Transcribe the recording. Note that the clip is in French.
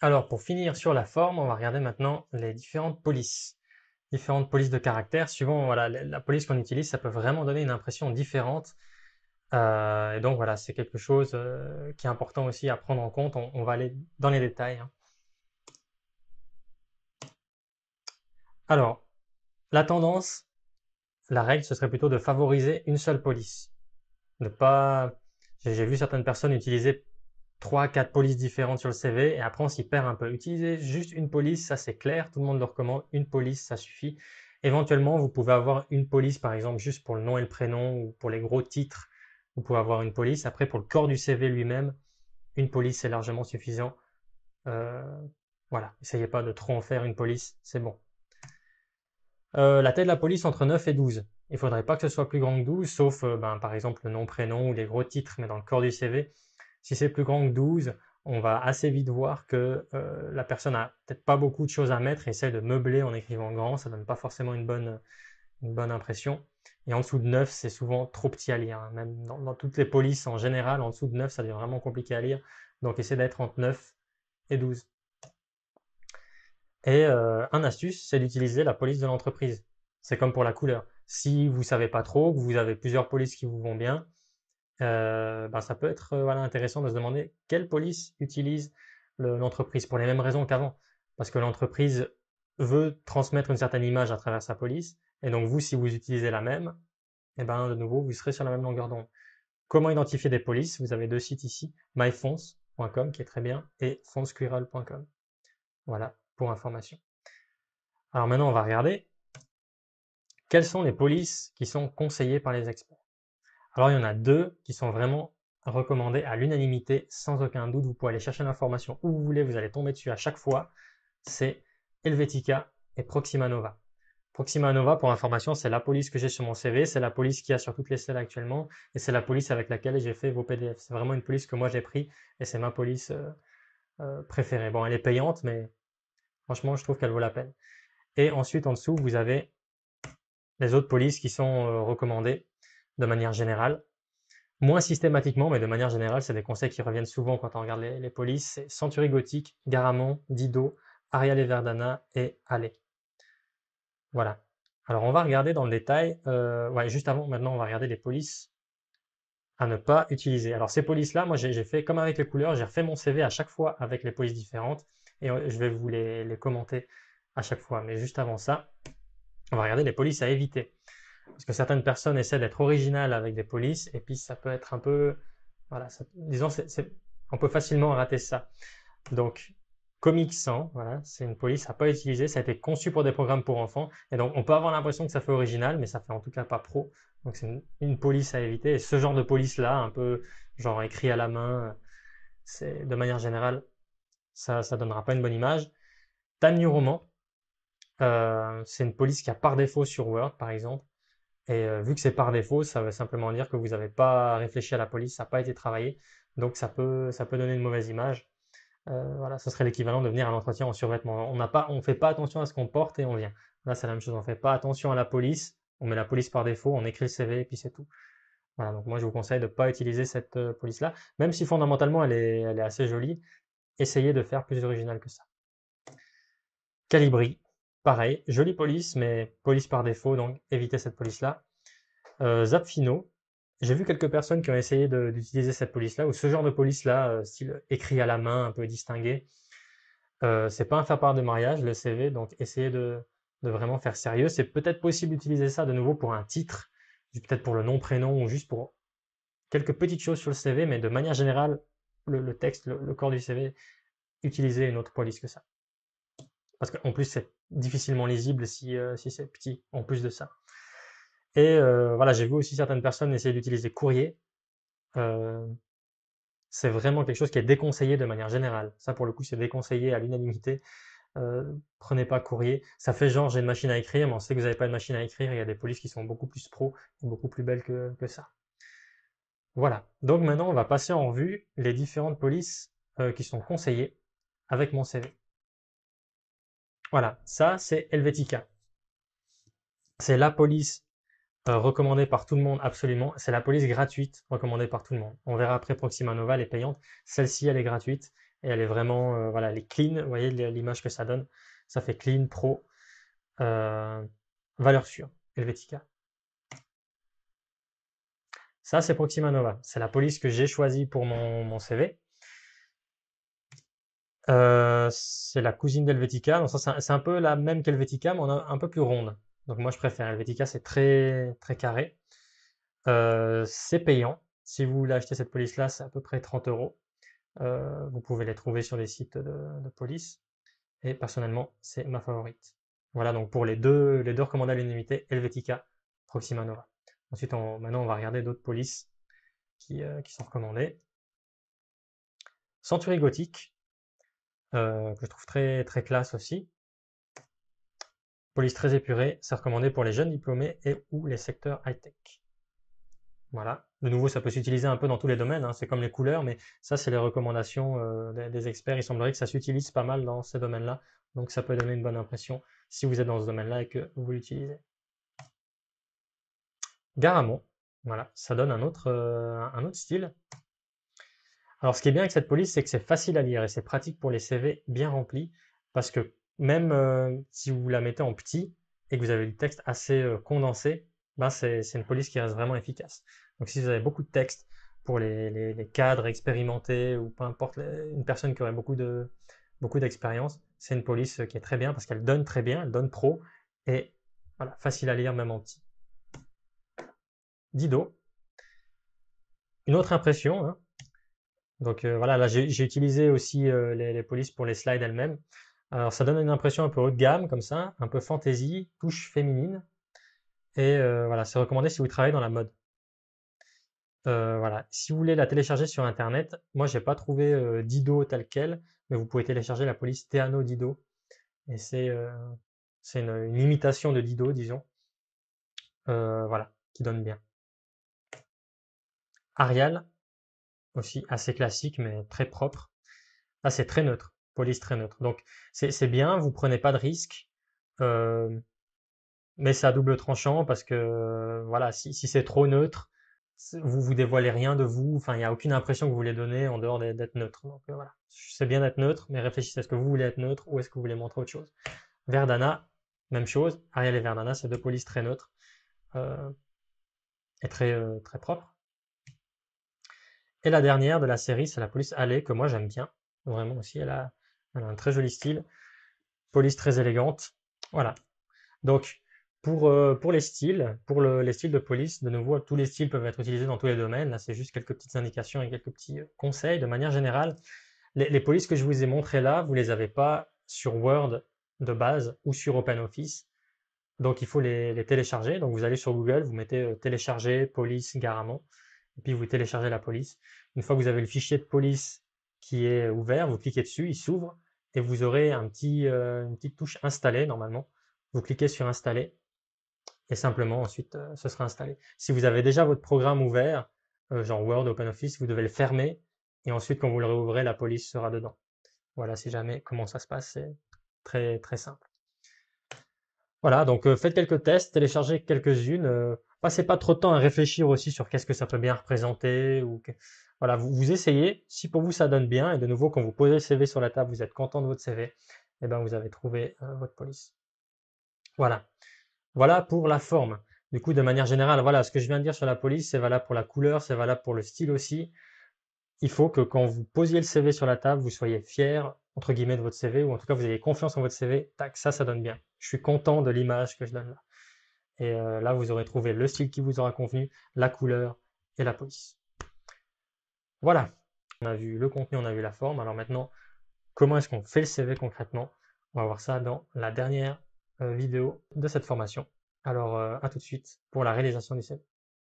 Alors, pour finir sur la forme, on va regarder maintenant les différentes polices. Différentes polices de caractère. Suivant voilà, la police qu'on utilise, ça peut vraiment donner une impression différente. Et donc voilà, c'est quelque chose qui est important aussi à prendre en compte. On va aller dans les détails, hein. Alors, la tendance, la règle, ce serait plutôt de favoriser une seule police. Ne pas. J'ai vu certaines personnes utiliser 3, 4 polices différentes sur le CV et après on s'y perd un peu. Utilisez juste une police, ça c'est clair, tout le monde le recommande, une police ça suffit. Éventuellement, vous pouvez avoir une police par exemple juste pour le nom et le prénom ou pour les gros titres, vous pouvez avoir une police. Après pour le corps du CV lui-même, une police c'est largement suffisant. Euh, voilà, essayez pas de trop en faire une police, c'est bon. La taille de la police entre 9 et 12. Il ne faudrait pas que ce soit plus grand que 12, sauf par exemple le nom, prénom ou les gros titres, mais dans le corps du CV. Si c'est plus grand que 12, on va assez vite voir que la personne a peut-être pas beaucoup de choses à mettre et essaie de meubler en écrivant grand, ça donne pas forcément une bonne impression. Et en dessous de 9, c'est souvent trop petit à lire, hein. Même dans toutes les polices en général, en dessous de 9, ça devient vraiment compliqué à lire. Donc essayez d'être entre 9 et 12. Et un astuce, c'est d'utiliser la police de l'entreprise. C'est comme pour la couleur. Si vous savez pas trop, que vous avez plusieurs polices qui vous vont bien, ça peut être voilà, intéressant de se demander quelle police utilise l'entreprise pour les mêmes raisons qu'avant. Parce que l'entreprise veut transmettre une certaine image à travers sa police, et donc vous, si vous utilisez la même, et ben de nouveau, vous serez sur la même longueur d'onde. Comment identifier des polices? Vous avez deux sites ici, myfonts.com qui est très bien, et fontsquirrel.com. Voilà, pour information. Alors maintenant, on va regarder quelles sont les polices qui sont conseillées par les experts. Alors il y en a deux qui sont vraiment recommandées à l'unanimité, sans aucun doute. Vous pouvez aller chercher l'information où vous voulez, vous allez tomber dessus à chaque fois. C'est Helvetica et Proxima Nova. Proxima Nova, pour information, c'est la police que j'ai sur mon CV, c'est la police qu'il y a sur toutes les selles actuellement, et c'est la police avec laquelle j'ai fait vos PDF. C'est vraiment une police que moi j'ai pris, et c'est ma police préférée. Bon, elle est payante, mais franchement, je trouve qu'elle vaut la peine. Et ensuite, en dessous, vous avez les autres polices qui sont recommandées de manière générale. Moins systématiquement, mais de manière générale, c'est des conseils qui reviennent souvent quand on regarde les polices. C'est Century Gothic, Garamond, Dido, Arial et Verdana et Allais. Voilà. Alors on va regarder dans le détail. Ouais, juste avant, maintenant, on va regarder les polices à ne pas utiliser. Alors ces polices-là, moi j'ai fait comme avec les couleurs, j'ai refait mon CV à chaque fois avec les polices différentes et je vais vous les commenter à chaque fois. Mais juste avant ça, on va regarder les polices à éviter. Parce que certaines personnes essaient d'être originales avec des polices, et puis ça peut être un peu, voilà, disons, on peut facilement rater ça. Donc, Comic Sans, voilà, c'est une police à pas utiliser, ça a été conçu pour des programmes pour enfants, et donc on peut avoir l'impression que ça fait original, mais ça fait en tout cas pas pro. Donc c'est une police à éviter, et ce genre de police-là, un peu genre écrit à la main, c'est de manière générale, ça donnera pas une bonne image. Time New Roman, c'est une police qui a par défaut sur Word, par exemple. Et vu que c'est par défaut, ça veut simplement dire que vous n'avez pas réfléchi à la police, ça n'a pas été travaillé, donc ça peut donner une mauvaise image. Voilà, ce serait l'équivalent de venir à l'entretien en survêtement. On fait pas attention à ce qu'on porte et on vient. Là, c'est la même chose, on fait pas attention à la police, on met la police par défaut, on écrit le CV et puis c'est tout. Voilà, donc moi je vous conseille de ne pas utiliser cette police-là, même si fondamentalement elle est assez jolie, essayez de faire plus original que ça. Calibri, pareil, jolie police, mais police par défaut, donc évitez cette police-là. Zapfino, j'ai vu quelques personnes qui ont essayé d'utiliser cette police-là, ou ce genre de police-là, style écrit à la main, un peu distingué. C'est pas un faire-part de mariage, le CV, donc essayez de vraiment faire sérieux. C'est peut-être possible d'utiliser ça de nouveau pour un titre, peut-être pour le nom, prénom, ou juste pour quelques petites choses sur le CV, mais de manière générale, le texte, le corps du CV, utilisez une autre police que ça. Parce qu'en plus, c'est difficilement lisible si c'est petit, en plus de ça. Et voilà, j'ai vu aussi certaines personnes essayer d'utiliser courrier. Euh, c'est vraiment quelque chose qui est déconseillé de manière générale. Ça, pour le coup, c'est déconseillé à l'unanimité. Prenez pas courrier. Ça fait genre, j'ai une machine à écrire, mais on sait que vous n'avez pas de machine à écrire. Il y a des polices qui sont beaucoup plus pro, beaucoup plus belles que ça. Voilà. Donc maintenant, on va passer en revue les différentes polices qui sont conseillées avec mon CV. Voilà, ça c'est Helvetica. C'est la police recommandée par tout le monde absolument. C'est la police gratuite recommandée par tout le monde. On verra après Proxima Nova, elle est payante. Celle-ci, elle est gratuite. et elle est vraiment, voilà, elle est clean. Vous voyez l'image que ça donne? Ça fait clean, pro, euh, valeur sûre, Helvetica. Ça, c'est Proxima Nova. C'est la police que j'ai choisie pour mon CV. C'est la cousine d'Helvetica. Donc ça, c'est un peu la même qu'Helvetica, mais un peu plus ronde. Donc moi, je préfère. Helvetica, c'est très, très carré. C'est payant. Si vous voulez acheter cette police-là, c'est à peu près 30 euros. Vous pouvez les trouver sur des sites de police. Et personnellement, c'est ma favorite. Voilà, donc pour les deux recommandés à l'unanimité, Helvetica, Proxima Nova. Ensuite, maintenant, on va regarder d'autres polices qui sont recommandées. Century Gothic, que je trouve très, très classe aussi. Police très épurée, c'est recommandé pour les jeunes diplômés et ou les secteurs high-tech. Voilà. De nouveau, ça peut s'utiliser un peu dans tous les domaines, hein. C'est comme les couleurs, mais ça, c'est les recommandations des experts. Il semblerait que ça s'utilise pas mal dans ces domaines-là. Donc, ça peut donner une bonne impression si vous êtes dans ce domaine-là et que vous l'utilisez. Garamond, voilà, ça donne un autre style. Alors, ce qui est bien avec cette police, c'est que c'est facile à lire et c'est pratique pour les CV bien remplis parce que même si vous la mettez en petit et que vous avez du texte assez condensé, ben c'est une police qui reste vraiment efficace. Donc, si vous avez beaucoup de texte pour les cadres expérimentés ou peu importe, une personne qui aurait beaucoup d'expérience, c'est une police qui est très bien parce qu'elle donne très bien, elle donne pro et voilà, facile à lire même en petit. Dido, une autre impression, hein. Donc voilà, là j'ai utilisé aussi les polices pour les slides elles-mêmes. Alors ça donne une impression un peu haut de gamme comme ça, un peu fantasy, touche féminine. Et voilà, c'est recommandé si vous travaillez dans la mode. Voilà, si vous voulez la télécharger sur internet, moi j'ai pas trouvé Dido tel quel, mais vous pouvez télécharger la police Teano Dido. Et c'est une imitation de Dido, disons. Voilà, qui donne bien. Arial, aussi assez classique mais très propre. Là, c'est très neutre, police très neutre. Donc, c'est bien, vous prenez pas de risques, euh, mais c'est à double tranchant parce que, voilà, si c'est trop neutre, vous dévoilez rien de vous, enfin, il n'y a aucune impression que vous voulez donner en dehors d'être neutre. Donc, voilà, c'est bien d'être neutre, mais réfléchissez, est-ce que vous voulez être neutre ou est-ce que vous voulez montrer autre chose? Verdana, même chose, Ariel et Verdana, c'est deux polices très neutres euh, et très propres. Et la dernière de la série, c'est la police Alley, que moi j'aime bien, vraiment aussi, elle a un très joli style. Police très élégante. Voilà. Donc, pour les styles, les styles de police, de nouveau, tous les styles peuvent être utilisés dans tous les domaines. Là, c'est juste quelques petites indications et quelques petits conseils. De manière générale, les polices que je vous ai montrées là, vous les avez pas sur Word de base ou sur OpenOffice. Donc, il faut les télécharger. Donc, vous allez sur Google, vous mettez télécharger police Garamond, et puis vous téléchargez la police. Une fois que vous avez le fichier de police qui est ouvert, vous cliquez dessus, il s'ouvre, et vous aurez une petite touche installer normalement. Vous cliquez sur installer, et simplement ensuite ce sera installé. Si vous avez déjà votre programme ouvert, genre Word, OpenOffice, vous devez le fermer, et ensuite quand vous le réouvrez, la police sera dedans. Voilà, si jamais comment ça se passe, c'est très très simple. Voilà, donc faites quelques tests, téléchargez quelques-unes, passez pas trop de temps à réfléchir aussi sur qu'est-ce que ça peut bien représenter voilà, vous essayez, si pour vous ça donne bien, et de nouveau quand vous posez le CV sur la table, vous êtes content de votre CV, et ben vous avez trouvé votre police. Voilà. Voilà pour la forme. Du coup, de manière générale, voilà, ce que je viens de dire sur la police, c'est valable pour la couleur, c'est valable pour le style aussi. Il faut que quand vous posiez le CV sur la table, vous soyez fier, entre guillemets, de votre CV, ou en tout cas, vous ayez confiance en votre CV. Tac, ça donne bien. Je suis content de l'image que je donne là. Et là, vous aurez trouvé le style qui vous aura convenu, la couleur et la police. Voilà. On a vu le contenu, on a vu la forme. Alors maintenant, comment est-ce qu'on fait le CV concrètement? On va voir ça dans la dernière vidéo de cette formation. Alors, à tout de suite pour la réalisation du CV.